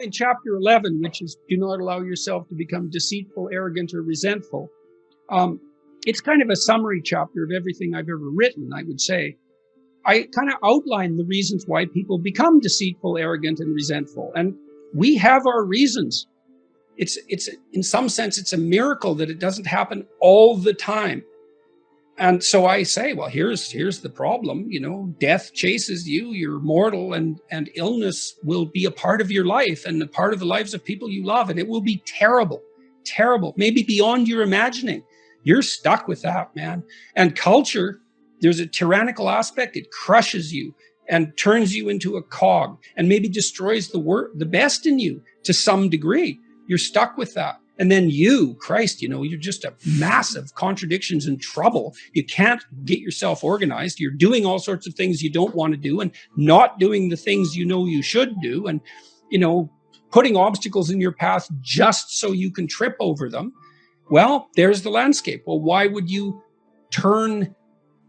In chapter 11, which is do not allow yourself to become deceitful, arrogant, or resentful, it's kind of a summary chapter of everything I've ever written, I would say. I kind of outline the reasons why people become deceitful, arrogant, and resentful. And we have our reasons. It's in some sense, it's a miracle that it doesn't happen all the time. And so I say, well, here's the problem. Death chases you, you're mortal, and illness will be a part of your life and a part of the lives of people you love. And it will be terrible, terrible, maybe beyond your imagining. You're stuck with that, man. And culture, there's a tyrannical aspect. It crushes you and turns you into a cog and maybe destroys the best in you to some degree. You're stuck with that. And then Christ, you're just a massive contradictions and trouble. You can't get yourself organized. You're doing all sorts of things you don't want to do and not doing the things you should do. And, putting obstacles in your path just so you can trip over them. Well, there's the landscape. Well, why would you turn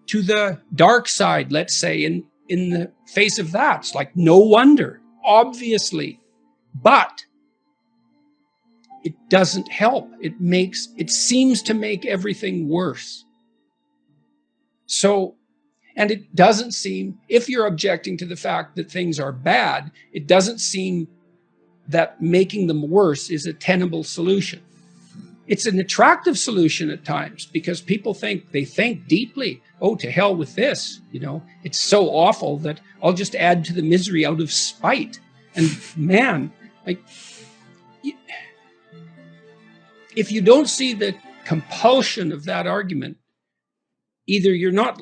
to the dark side, let's say, in the face of that? It's like, no wonder, obviously. But it doesn't help. It seems to make everything worse. So, and it doesn't seem, if you're objecting to the fact that things are bad, it doesn't seem that making them worse is a tenable solution. It's an attractive solution at times because people think deeply, oh, to hell with this, it's so awful that I'll just add to the misery out of spite. And man, if you don't see the compulsion of that argument, either you're not,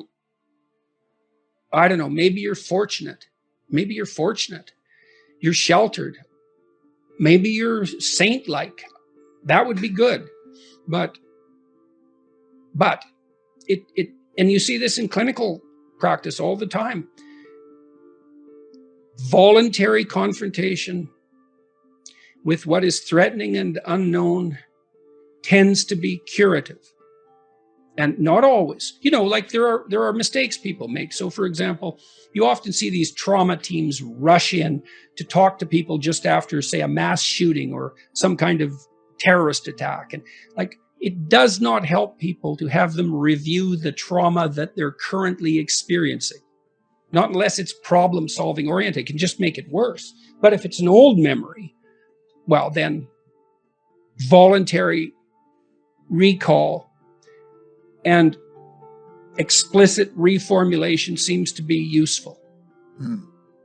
I don't know, maybe you're fortunate. You're sheltered. Maybe you're saint-like. That would be good. But and you see this in clinical practice all the time. Voluntary confrontation with what is threatening and unknown tends to be curative. And not always. There are mistakes people make. So, for example, you often see these trauma teams rush in to talk to people just after, say, a mass shooting or some kind of terrorist attack. And it does not help people to have them review the trauma that they're currently experiencing. Not unless it's problem-solving oriented. It can just make it worse. But if it's an old memory, well, then voluntary recall and explicit reformulation seems to be useful.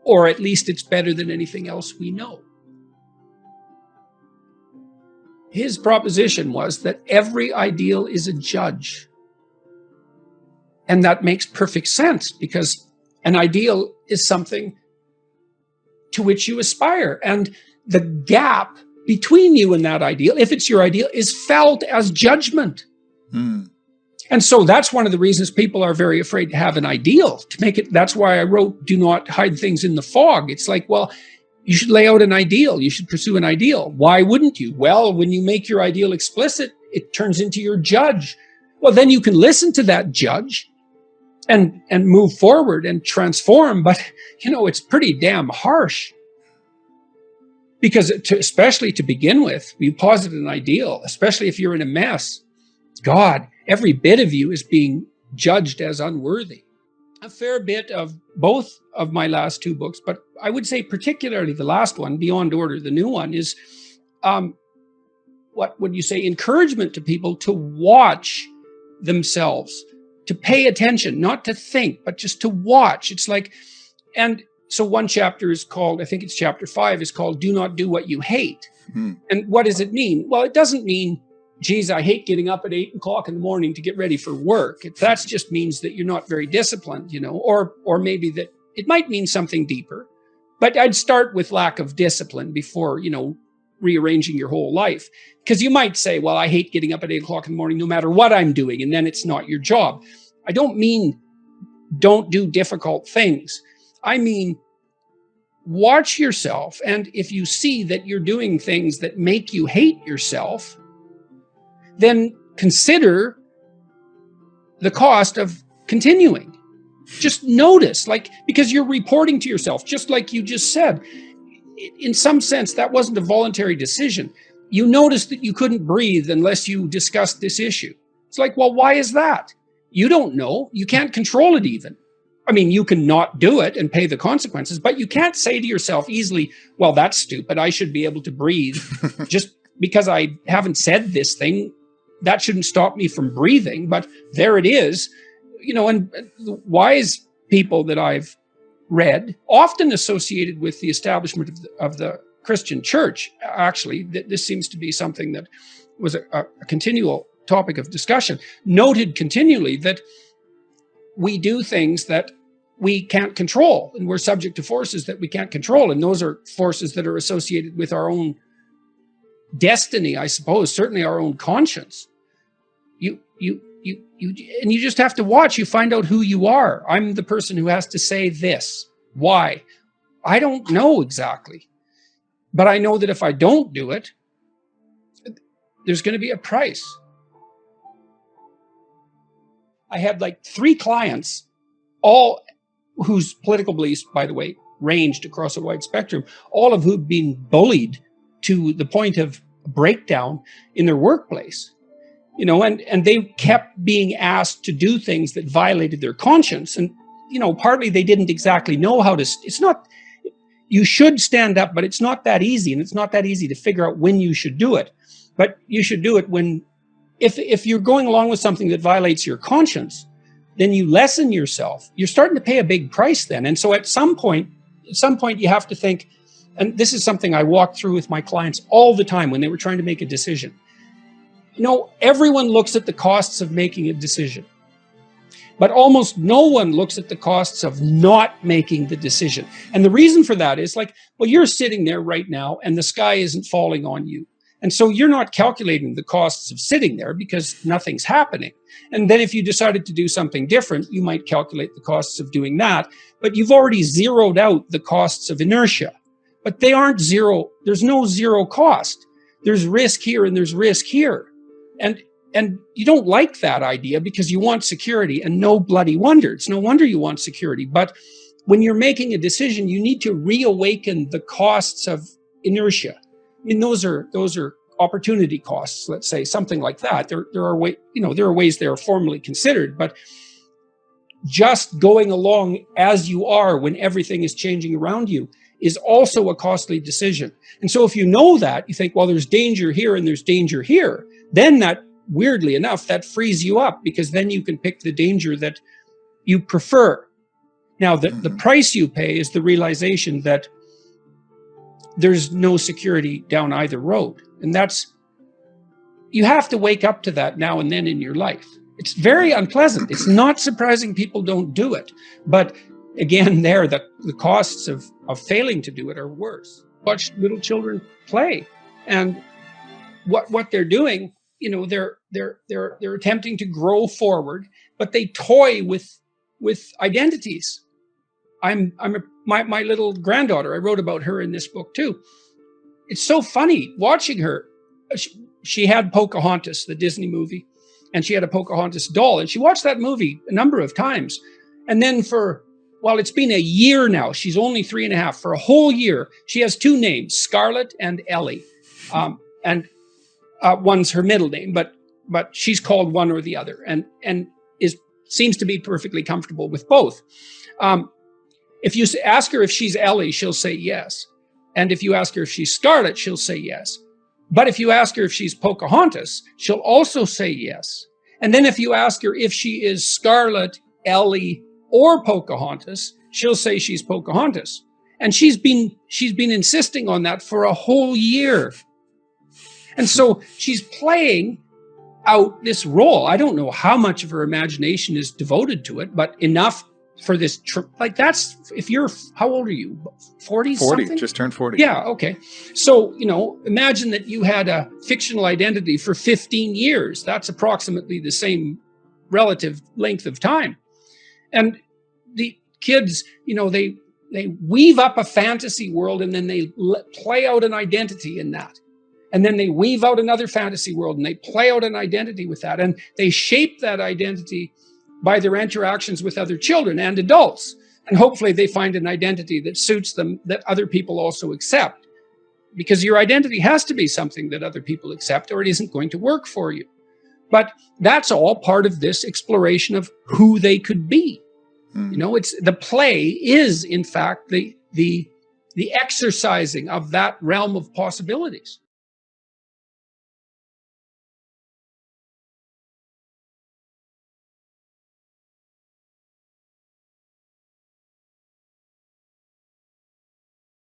Or at least it's better than anything else we know. His proposition was that every ideal is a judge. And that makes perfect sense because an ideal is something to which you aspire. And the gap between you and that ideal, if it's your ideal, is felt as judgment. And so that's one of the reasons people are very afraid to have an ideal, to make it. That's why I wrote, do not hide things in the fog. It's like, well, you should lay out an ideal. You should pursue an ideal. Why wouldn't you? Well, when you make your ideal explicit, it turns into your judge. Well, then you can listen to that judge and move forward and transform. But, it's pretty damn harsh. Because especially to begin with, you posit an ideal, especially if you're in a mess. God, every bit of you is being judged as unworthy. A fair bit of both of my last two books, but I would say particularly the last one, Beyond Order, the new one, is what would you say, encouragement to people to watch themselves, to pay attention, not to think, but just to watch. It's like, and so one chapter is called, I think it's chapter 5, is called Do Not Do What You Hate. And what does it mean? Well, it doesn't mean, geez, I hate getting up at 8 o'clock in the morning to get ready for work. That just means that you're not very disciplined, or maybe that it might mean something deeper. But I'd start with lack of discipline before, rearranging your whole life. Because you might say, well, I hate getting up at 8 o'clock in the morning no matter what I'm doing, and then it's not your job. I don't mean don't do difficult things. I mean, watch yourself. And if you see that you're doing things that make you hate yourself, then consider the cost of continuing. Just notice, because you're reporting to yourself, just like you just said. in some sense, that wasn't a voluntary decision. You noticed that you couldn't breathe unless you discussed this issue. It's like, well, why is that? You don't know. You can't control it even. I mean, you can not do it and pay the consequences, but you can't say to yourself easily, well, that's stupid. I should be able to breathe. Just because I haven't said this thing, that shouldn't stop me from breathing. But there it is. And the wise people that I've read, often associated with the establishment of the Christian church, actually, this seems to be something that was a continual topic of discussion, noted continually that we do things that we can't control, and we're subject to forces that we can't control. And those are forces that are associated with our own destiny, I suppose, certainly our own conscience. You just have to watch. You find out who you are. I'm the person who has to say this. Why? I don't know exactly. But I know that if I don't do it, there's going to be a price. I had like 3 clients, all whose political beliefs, by the way, ranged across a wide spectrum, all of who'd been bullied to the point of breakdown in their workplace. And they kept being asked to do things that violated their conscience. And, partly they didn't exactly know how to, it's not, you should stand up, but it's not that easy. And it's not that easy to figure out when you should do it. But you should do it when, if you're going along with something that violates your conscience, then you lessen yourself. You're starting to pay a big price then. And so at some point you have to think, and this is something I walked through with my clients all the time when they were trying to make a decision. Everyone looks at the costs of making a decision, but almost no one looks at the costs of not making the decision. And the reason for that is you're sitting there right now and the sky isn't falling on you. And so you're not calculating the costs of sitting there because nothing's happening. And then if you decided to do something different, you might calculate the costs of doing that, but you've already zeroed out the costs of inertia. But they aren't zero. There's no zero cost. There's risk here and there's risk here. And you don't like that idea because you want security, and no bloody wonder. It's no wonder you want security. But when you're making a decision, you need to reawaken the costs of inertia. I mean, those are opportunity costs, let's say, something like that. There are ways they are formally considered, but just going along as you are when everything is changing around you is also a costly decision. And so if you know that, you think, well, there's danger here and there's danger here, then that, weirdly enough, that frees you up, because then you can pick the danger that you prefer. Now, the price you pay is the realization that there's no security down either road. And you have to wake up to that now and then in your life. It's very unpleasant. It's not surprising people don't do it. But again, the costs of failing to do it are worse. Watch little children play, and what they're doing, they're attempting to grow forward, but they toy with identities. My little granddaughter, I wrote about her in this book too. It's so funny watching her. She had Pocahontas, the Disney movie, and she had a Pocahontas doll, and she watched that movie a number of times. And then it's been a year now. She's only 3.5. For a whole year, she has 2 names, Scarlett and Ellie. And one's her middle name, but she's called one or the other, and seems to be perfectly comfortable with both. If you ask her if she's Ellie, she'll say yes. And if you ask her if she's Scarlett, she'll say yes. But if you ask her if she's Pocahontas, she'll also say yes. And then if you ask her if she is Scarlett, Ellie, or Pocahontas, she'll say she's Pocahontas. And she's been insisting on that for a whole year. And so she's playing out this role. I don't know how much of her imagination is devoted to it, but enough for this trip. That's, if you're, how old are you? 40 something? Just turned 40. Yeah, okay. So, imagine that you had a fictional identity for 15 years. That's approximately the same relative length of time. And the kids, they weave up a fantasy world, and then they play out an identity in that. And then they weave out another fantasy world, and they play out an identity with that. And they shape that identity by their interactions with other children and adults. And hopefully they find an identity that suits them, that other people also accept. Because your identity has to be something that other people accept, or it isn't going to work for you. But that's all part of this exploration of who they could be. You know, it's the play is, in fact, the exercising of that realm of possibilities.